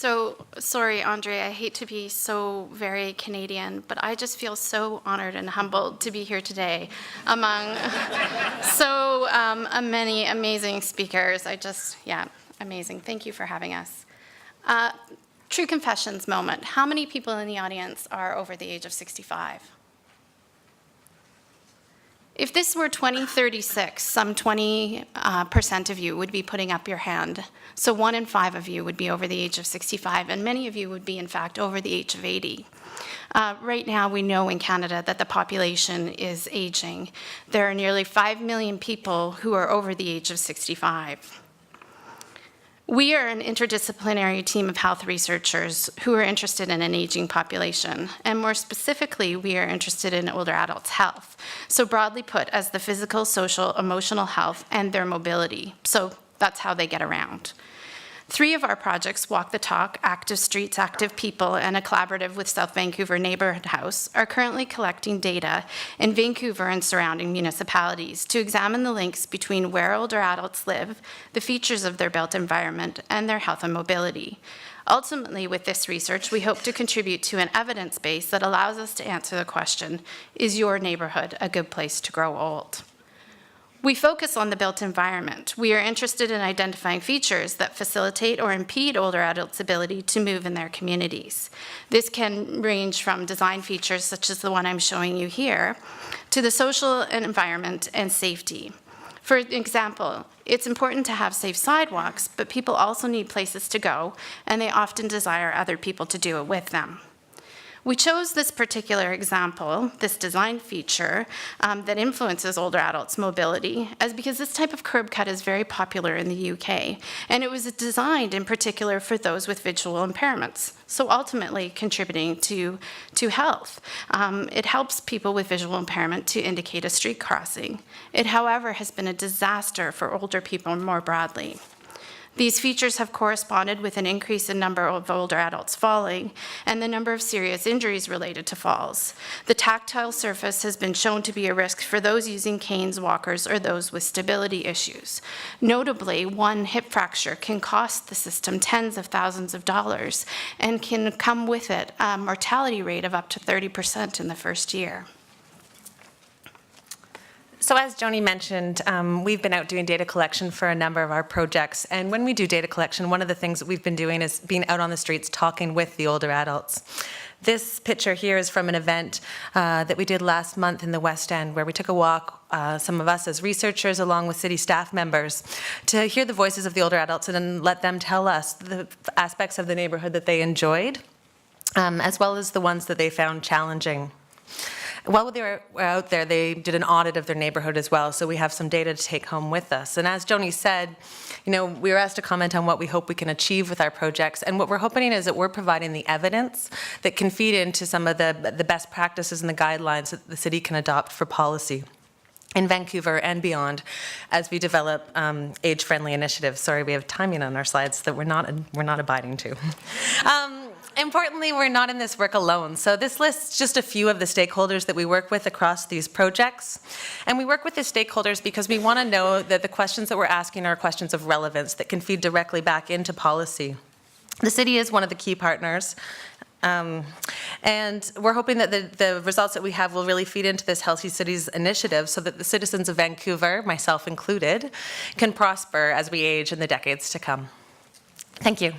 So, sorry, Andre, I hate to be so very Canadian, but I just feel so honored and humbled to be here today among so many amazing speakers. Amazing. Thank you for having us. True confessions moment. How many people in the audience are over the age of 65? If this were 2036, some 20% of you would be putting up your hand. So 1 in 5 of you would be over the age of 65, and many of you would be, in fact, over the age of 80. Right now, we know in Canada that the population is aging. There are nearly 5 million people who are over the age of 65. We are an interdisciplinary team of health researchers who are interested in an aging population, and more specifically, we are interested in older adults' health. So broadly put, as the physical, social, emotional health, and their mobility. So that's how they get around. 3 of our projects, Walk the Talk, Active Streets, Active People, and a collaborative with South Vancouver Neighbourhood House, are currently collecting data in Vancouver and surrounding municipalities to examine the links between where older adults live, the features of their built environment, and their health and mobility. Ultimately, with this research, we hope to contribute to an evidence base that allows us to answer the question, is your neighbourhood a good place to grow old? We focus on the built environment. We are interested in identifying features that facilitate or impede older adults' ability to move in their communities. This can range from design features, such as the one I'm showing you here, to the social environment and safety. For example, it's important to have safe sidewalks, but people also need places to go, and they often desire other people to do it with them. We chose this particular example, this design feature, that influences older adults' mobility, because this type of curb cut is very popular in the UK, and it was designed in particular for those with visual impairments, so ultimately contributing to health. It helps people with visual impairment to indicate a street crossing. It, however, has been a disaster for older people more broadly. These features have corresponded with an increase in number of older adults falling and the number of serious injuries related to falls. The tactile surface has been shown to be a risk for those using canes, walkers, or those with stability issues. Notably, one hip fracture can cost the system tens of thousands of dollars and can come with it a mortality rate of up to 30% in the first year. So as Joni mentioned, we've been out doing data collection for a number of our projects. And when we do data collection, one of the things that we've been doing is being out on the streets talking with the older adults. This picture here is from an event that we did last month in the West End, where we took a walk, some of us as researchers along with city staff members, to hear the voices of the older adults and then let them tell us the aspects of the neighborhood that they enjoyed, as well as the ones that they found challenging. While they were out there, they did an audit of their neighborhood as well, so we have some data to take home with us. And as Joni said, we were asked to comment on what we hope we can achieve with our projects, and what we're hoping is that we're providing the evidence that can feed into some of the best practices and the guidelines that the city can adopt for policy in Vancouver and beyond as we develop age-friendly initiatives. Sorry, we have timing on our slides that we're not abiding to. Importantly, we're not in this work alone. So this lists just a few of the stakeholders that we work with across these projects. And we work with the stakeholders because we want to know that the questions that we're asking are questions of relevance that can feed directly back into policy. The city is one of the key partners. And we're hoping that the results that we have will really feed into this Healthy Cities initiative so that the citizens of Vancouver, myself included, can prosper as we age in the decades to come. Thank you.